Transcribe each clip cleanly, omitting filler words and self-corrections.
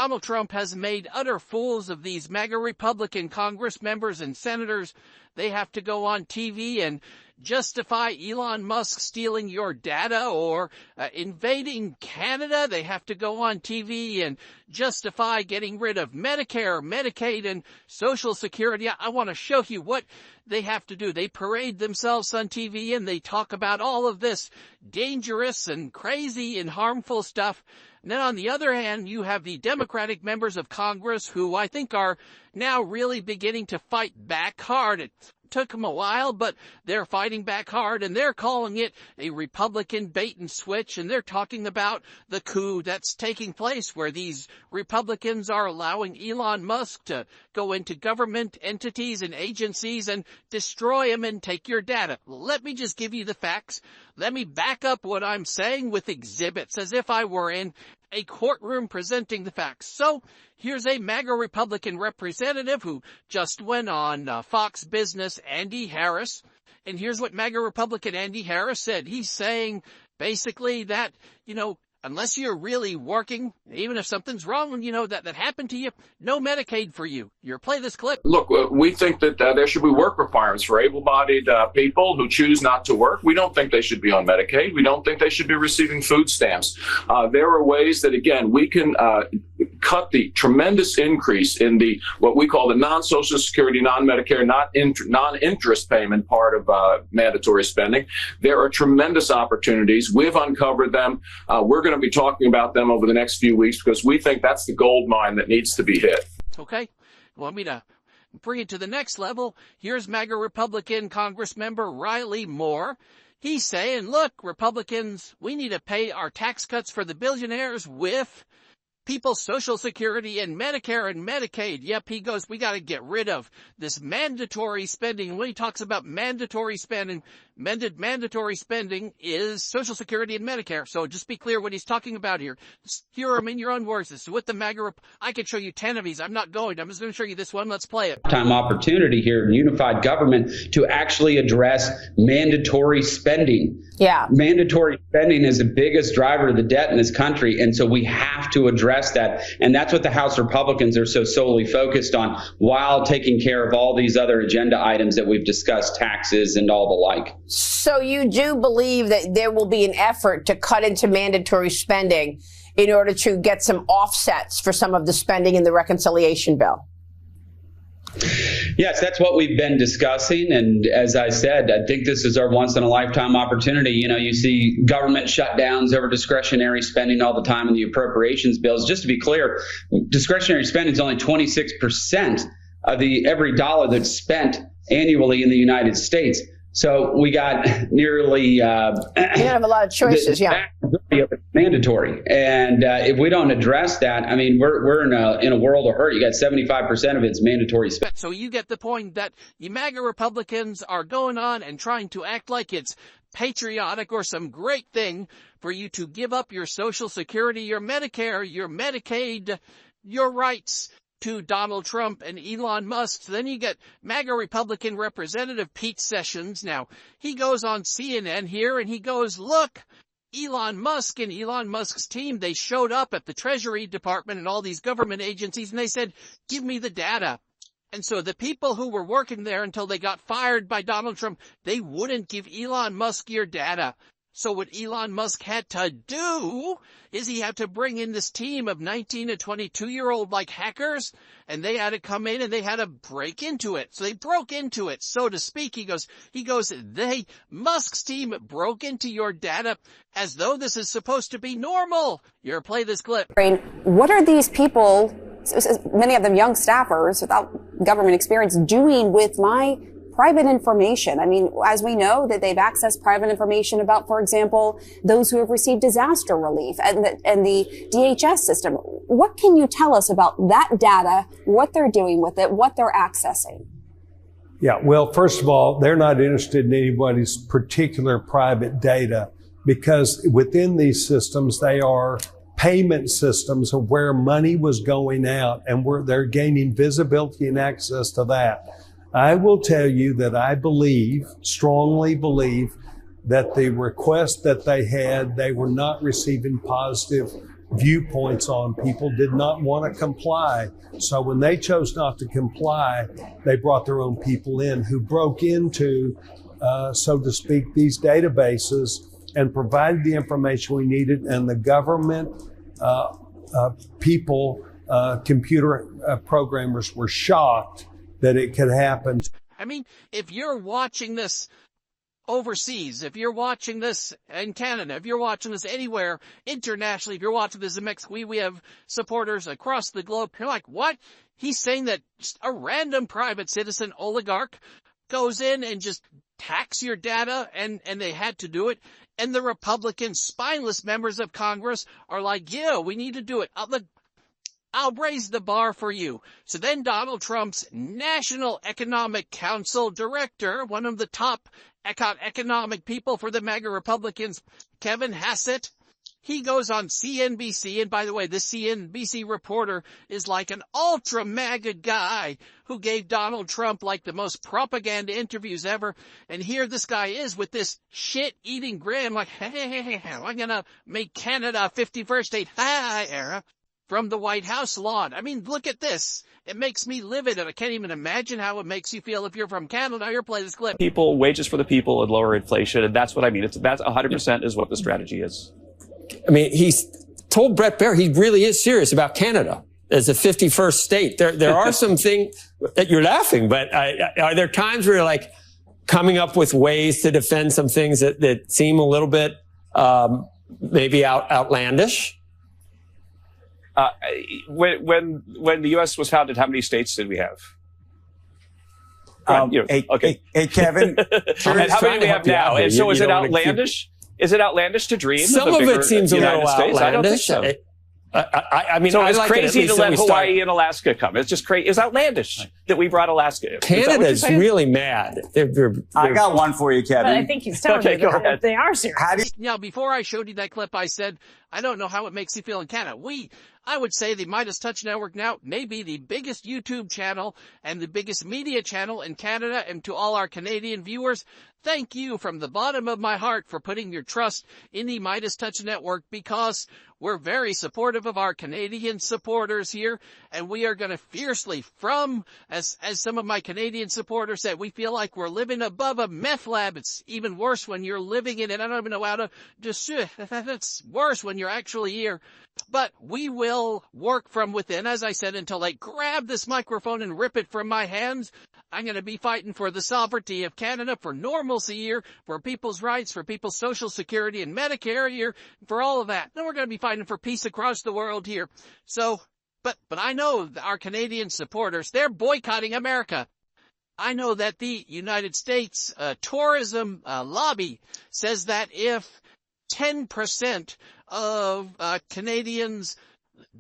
Donald Trump has made utter fools of these MAGA Republican Congress members and senators. They have to go on TV and justify Elon Musk stealing your data or invading Canada. They have to go on TV and justify getting rid of Medicare, Medicaid, and Social Security. I want to show you what they have to do. They parade themselves on TV and they talk about all of this dangerous and crazy and harmful stuff. And then on the other hand, you have the Democratic members of Congress who I think are now really beginning to fight back hard. It took them a while, but they're fighting back hard, and they're calling it a Republican bait and switch, and they're talking about the coup that's taking place where these Republicans are allowing Elon Musk to go into government entities and agencies and destroy them and take your data. Let me just give you the facts. Let me back up what I'm saying with exhibits as if I were in a courtroom presenting the facts. So here's a MAGA Republican representative who just went on Fox Business, Andy Harris. And here's what MAGA Republican Andy Harris said. He's saying basically that, unless you're really working, even if something's wrong, that happened to you, no Medicaid for you. Play this clip. Look, we think that there should be work requirements for able-bodied people who choose not to work. We don't think they should be on Medicaid. We don't think they should be receiving food stamps. There are ways that, again, we can cut the tremendous increase in what we call the non-Social Security, non-Medicare, non-interest payment part of mandatory spending. There are tremendous opportunities. We've uncovered them. We're going to be talking about them over the next few weeks because we think that's the gold mine that needs to be hit. Okay. Want me to bring it to the next level? Here's MAGA Republican Congressmember Riley Moore. He's saying, look, Republicans, we need to pay our tax cuts for the billionaires with people's Social Security and Medicare and Medicaid. Yep, he goes, we got to get rid of this mandatory spending. And when he talks about mandatory spending, mandatory spending is Social Security and Medicare. So just be clear what he's talking about here. Hear him in your own words. This is with the MAGA. I could show you 10 of these. I'm not going. I'm just going to show you this one. Let's play it. Time opportunity here in unified government to actually address mandatory spending. Yeah. Mandatory spending is the biggest driver of the debt in this country. And so we have to address that. And that's what the House Republicans are so solely focused on while taking care of all these other agenda items that we've discussed, taxes and all the like. So you do believe that there will be an effort to cut into mandatory spending in order to get some offsets for some of the spending in the reconciliation bill? Yes, that's what we've been discussing. And as I said, I think this is our once in a lifetime opportunity. You see government shutdowns over discretionary spending all the time in the appropriations bills. Just to be clear, discretionary spending is only 26% of every dollar that's spent annually in the United States. So we got nearly you have a lot of choices, yeah. Mandatory, and if we don't address that, I mean, we're in a world of hurt. You got 75% of it's mandatory spending. So you get the point that you MAGA Republicans are going on and trying to act like it's patriotic or some great thing for you to give up your Social Security, your Medicare, your Medicaid, your rights to Donald Trump and Elon Musk. So then you get MAGA Republican Representative Pete Sessions. Now, he goes on CNN here and he goes, look, Elon Musk and Elon Musk's team, they showed up at the Treasury Department and all these government agencies and they said, give me the data. And so the people who were working there until they got fired by Donald Trump, they wouldn't give Elon Musk your data. So what Elon Musk had to do is he had to bring in this team of 19 to 22-year-old hackers, and they had to come in and they had to break into it. So they broke into it, so to speak. He goes, Musk's team broke into your data as though this is supposed to be normal. You're play this clip. What are these people, many of them young staffers without government experience, doing with my private information? I mean, as we know that they've accessed private information about, for example, those who have received disaster relief and the DHS system. What can you tell us about that data, what they're doing with it, what they're accessing? Yeah, well, first of all, they're not interested in anybody's particular private data because within these systems, they are payment systems of where money was going out and where they're gaining visibility and access to that. I will tell you that I strongly believe that the request that they had, they were not receiving positive viewpoints on people did not want to comply. So when they chose not to comply, they brought their own people in who broke into, so to speak, these databases and provided the information we needed. And the government people, computer programmers were shocked that it could happen. I mean, if you're watching this overseas, if you're watching this in Canada, if you're watching this anywhere internationally, if you're watching this in Mexico, we have supporters across the globe. You're like, what? He's saying that just a random private citizen oligarch goes in and just hacks your data, and they had to do it. And the Republican spineless members of Congress are like, yeah, we need to do it. I'll raise the bar for you. So then Donald Trump's National Economic Council director, one of the top economic people for the MAGA Republicans, Kevin Hassett, he goes on CNBC. And by the way, this CNBC reporter is like an ultra MAGA guy who gave Donald Trump like the most propaganda interviews ever. And here this guy is with this shit-eating grin like, hey, I'm going to make Canada a 51st state. Hi, era. From the White House lawn. I mean, look at this. It makes me livid, and I can't even imagine how it makes you feel if you're from Canada. Here, play this clip. People, wages for the people, and lower inflation, and that's what I mean. That's 100% is what the strategy is. I mean, he's told Brett Baier he really is serious about Canada as a 51st state. There are some things that you're laughing, but are there times where you're like coming up with ways to defend some things that seem a little bit maybe outlandish? When the U.S. was founded, how many states did we have? Hey, Kevin. And how many do we have now? And so is it outlandish? Is it outlandish to dream? Some of it seems a little outlandish. I don't think so. I mean, so it's like crazy to let Hawaii and Alaska come. It's just crazy. It's outlandish that we brought Alaska. Canada's really mad. I got one for you, Kevin. But I think he's telling you that they are serious. Now, before I showed you that clip, I said, I don't know how it makes you feel in Canada. I would say the Midas Touch Network now may be the biggest YouTube channel and the biggest media channel in Canada. And to all our Canadian viewers, thank you from the bottom of my heart for putting your trust in the Midas Touch Network, because we're very supportive of our Canadian supporters here, and we are going to fiercely as some of my Canadian supporters said, we feel like we're living above a meth lab. It's even worse when you're living in it. I don't even know how to that's worse when you're actually here. But we will work from within, as I said, until they grab this microphone and rip it from my hands. I'm going to be fighting for the sovereignty of Canada, for normalcy here, for people's rights, for people's social security and Medicare here, for all of that. Then we're going to be fighting for peace across the world here. So, but I know our Canadian supporters, they're boycotting America. I know that the United States tourism lobby says that if 10% of Canadians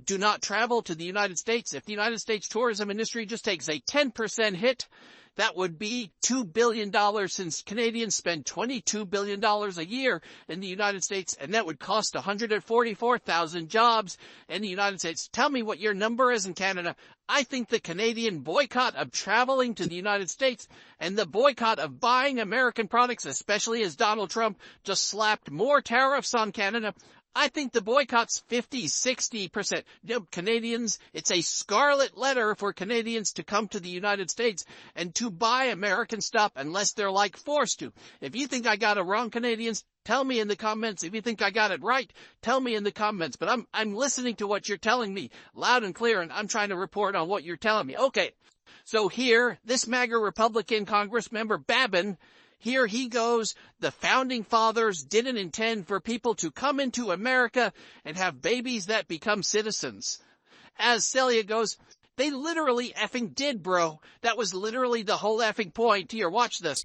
do not travel to the United States, if the United States tourism industry just takes a 10% hit, that would be $2 billion, since Canadians spend $22 billion a year in the United States, and that would cost 144,000 jobs in the United States. Tell me what your number is in Canada. I think the Canadian boycott of traveling to the United States and the boycott of buying American products, especially as Donald Trump just slapped more tariffs on Canada, I think the boycott's 50-60%. Canadians, it's a scarlet letter for Canadians to come to the United States and to buy American stuff unless they're like forced to. If you think I got it wrong, Canadians, tell me in the comments. If you think I got it right, tell me in the comments. But I'm listening to what you're telling me loud and clear, and I'm trying to report on what you're telling me. Okay. So here, this MAGA Republican Congress member Babin, here he goes. The founding fathers didn't intend for people to come into America and have babies that become citizens. As Celia goes, they literally effing did, bro. That was literally the whole effing point. Here, watch this.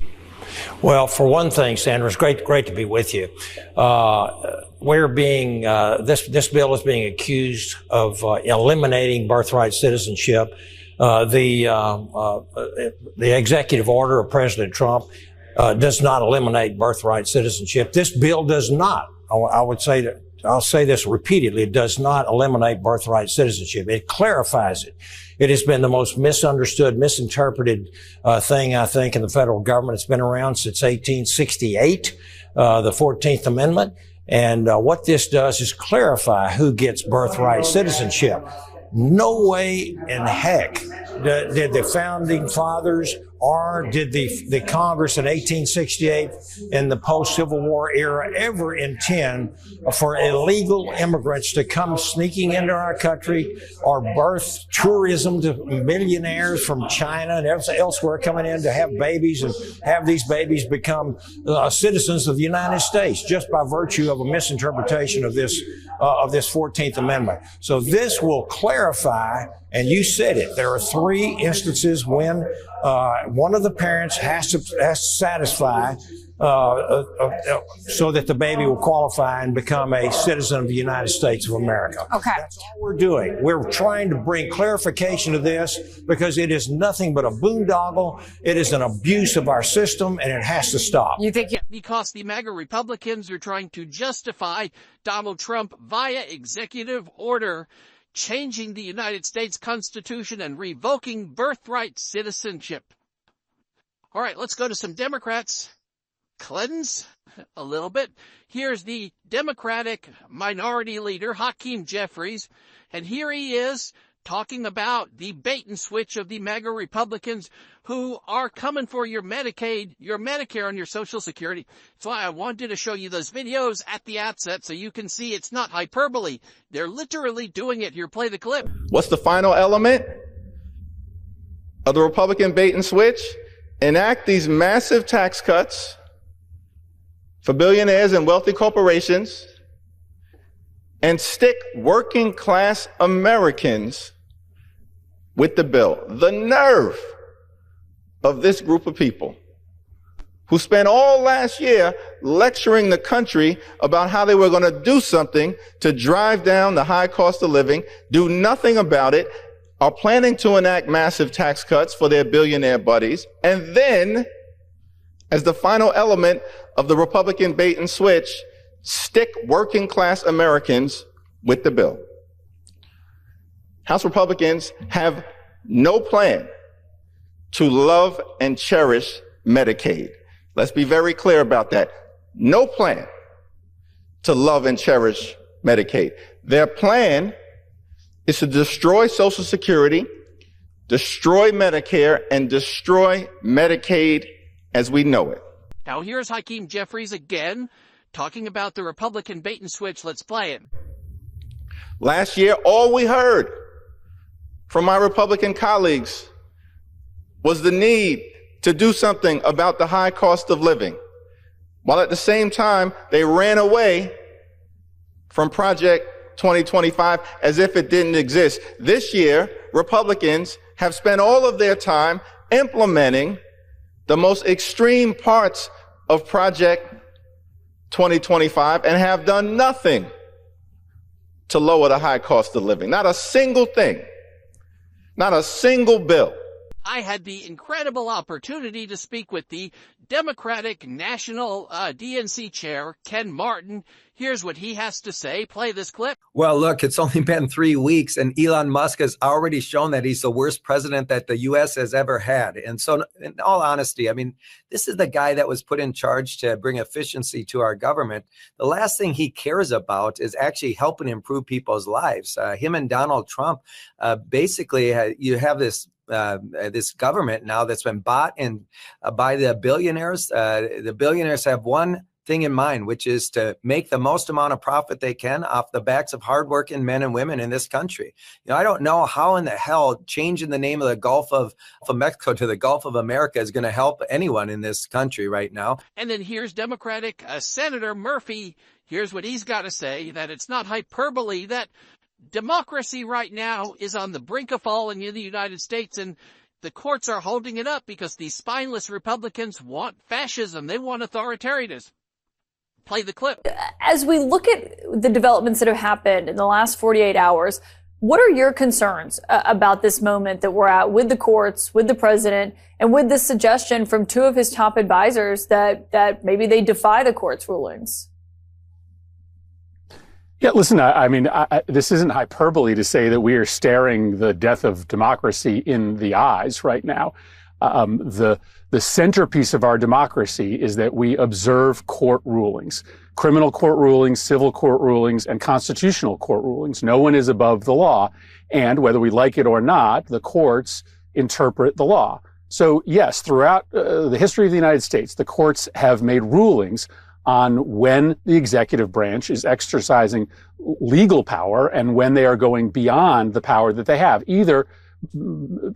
Well, for one thing, Sandra, it's great to be with you. We're being, this bill is being accused of eliminating birthright citizenship. The executive order of President Trump does not eliminate birthright citizenship. This bill does not. I'll say this repeatedly. It does not eliminate birthright citizenship. It clarifies it. It has been the most misunderstood, misinterpreted thing, I think, in the federal government. It's been around since 1868, the 14th Amendment. And what this does is clarify who gets birthright citizenship. No way in heck did the founding fathers or did the Congress in 1868 in the post-Civil War era ever intend for illegal immigrants to come sneaking into our country or birth tourism to millionaires from China and elsewhere coming in to have babies and have these babies become citizens of the United States just by virtue of a misinterpretation of this 14th Amendment. So this will clarify, and you said it, there are 3 instances when one of the parents has to satisfy so that the baby will qualify and become a citizen of the United States of America. Okay. That's all we're doing. We're trying to bring clarification to this because it is nothing but a boondoggle. It is an abuse of our system, and it has to stop. You think because the MAGA Republicans are trying to justify Donald Trump via executive order changing the United States Constitution and revoking birthright citizenship. All right, let's go to some Democrats. Cleanse a little bit. Here's the Democratic minority leader, Hakeem Jeffries, and here he is talking about the bait and switch of the MAGA Republicans who are coming for your Medicaid, your Medicare, and your Social Security. That's why I wanted to show you those videos at the outset so you can see it's not hyperbole. They're literally doing it. Here, play the clip. What's the final element of the Republican bait and switch? Enact these massive tax cuts for billionaires and wealthy corporations and stick working class Americans with the bill. The nerve of this group of people who spent all last year lecturing the country about how they were going to do something to drive down the high cost of living, do nothing about it, are planning to enact massive tax cuts for their billionaire buddies, and then, as the final element of the Republican bait and switch, stick working class Americans with the bill. House Republicans have no plan to love and cherish Medicaid. Let's be very clear about that. No plan to love and cherish Medicaid. Their plan is to destroy Social Security, destroy Medicare, and destroy Medicaid as we know it. Now here's Hakeem Jeffries again, talking about the Republican bait and switch. Let's play it. Last year, all we heard from my Republican colleagues was the need to do something about the high cost of living, while at the same time, they ran away from Project 2025 as if it didn't exist. This year, Republicans have spent all of their time implementing the most extreme parts of Project 2025 and have done nothing to lower the high cost of living. Not a single thing. Not a single bill. I had the incredible opportunity to speak with the Democratic National DNC chair, Ken Martin. Here's what he has to say. Play this clip. Well, look, it's only been 3 weeks, and Elon Musk has already shown that he's the worst president that the U.S. has ever had. And so, in all honesty, I mean, this is the guy that was put in charge to bring efficiency to our government. The last thing he cares about is actually helping improve people's lives. Him and Donald Trump, basically, you have this government now that's been bought and by the billionaires. The billionaires have one thing in mind, which is to make the most amount of profit they can off the backs of hardworking men and women in this country. You know, I don't know how in the hell changing the name of the Gulf of Mexico to the Gulf of America is going to help anyone in this country right now. And then here's Democratic Senator Murphy. Here's what he's got to say, that it's not hyperbole, that democracy right now is on the brink of falling in the United States, and the courts are holding it up because these spineless Republicans want fascism. They want authoritarianism. Play the clip. As we look at the developments that have happened in the last 48 hours, what are your concerns about this moment that we're at with the courts, with the president, and with this suggestion from 2 of his top advisors that maybe they defy the court's rulings? Yeah, listen, I mean, this isn't hyperbole to say that we are staring the death of democracy in the eyes right now. The centerpiece of our democracy is that we observe court rulings, criminal court rulings, civil court rulings, and constitutional court rulings. No one is above the law. And whether we like it or not, the courts interpret the law. So yes, throughout the history of the United States, the courts have made rulings on when the executive branch is exercising legal power and when they are going beyond the power that they have, either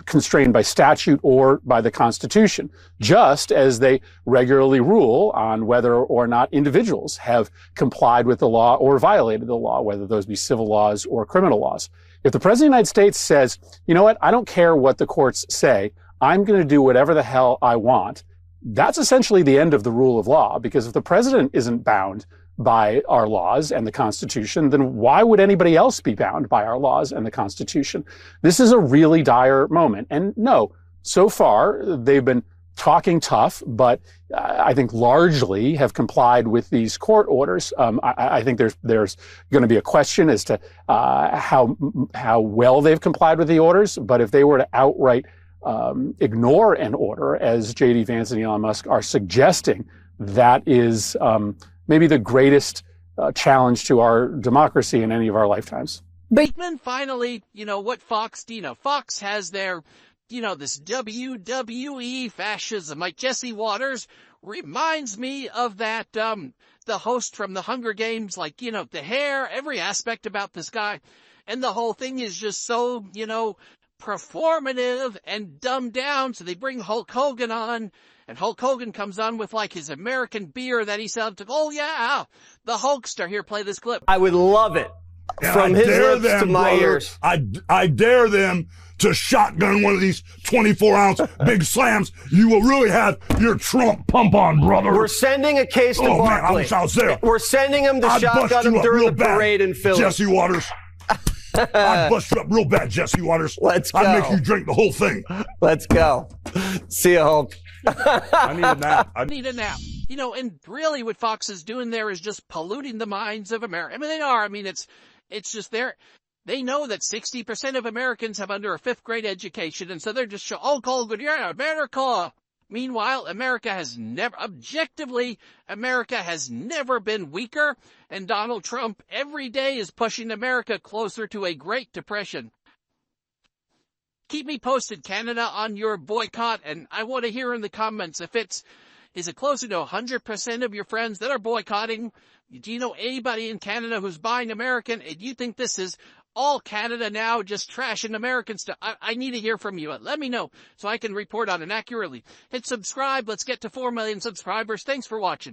constrained by statute or by the Constitution, just as they regularly rule on whether or not individuals have complied with the law or violated the law, whether those be civil laws or criminal laws. If the President of the United States says, you know what, I don't care what the courts say, I'm going to do whatever the hell I want, that's essentially the end of the rule of law, because if the president isn't bound by our laws and the Constitution, then why would anybody else be bound by our laws and the Constitution? This is a really dire moment. And no, so far they've been talking tough, but I think largely have complied with these court orders. I think there's going to be a question as to how well they've complied with the orders. But if they were to outright ignore an order, as J.D. Vance and Elon Musk are suggesting, that is maybe the greatest challenge to our democracy in any of our lifetimes. But then finally, what Fox, Fox has their, this WWE fascism. Like Jesse Waters reminds me of that, the host from the Hunger Games, like, the hair, every aspect about this guy. And the whole thing is just so, performative and dumbed down. So they bring Hulk Hogan on, and Hulk Hogan comes on with like his American beer that he sounds like, oh yeah, the Hulkster. Here, play this clip. I would love it. And from his lips to my ears. I dare them to shotgun one of these 24-ounce big slams. You will really have your Trump pump on, brother. We're sending a case to Barkley. Man, I wish I was there. We're sending him to shotgun him during the parade in Philly. Jesse Waters. I'd bust you up real bad, Jesse Waters. Let's go. I'd make you drink the whole thing. Let's go. See you, Hulk. I need a nap. I need a nap. And really what Fox is doing there is just polluting the minds of America. I mean, they are. I mean, it's just they know that 60% of Americans have under a 5th grade education. And so they're just showing, oh, Colgan, yeah, America. Meanwhile, America has never been weaker, and Donald Trump every day is pushing America closer to a Great Depression. Keep me posted, Canada, on your boycott, and I want to hear in the comments if is it closer to 100% of your friends that are boycotting? Do you know anybody in Canada who's buying American? Do you think this is all Canada now just trashing American stuff? I need to hear from you. Let me know so I can report on it accurately. Hit subscribe. Let's get to 4 million subscribers. Thanks for watching.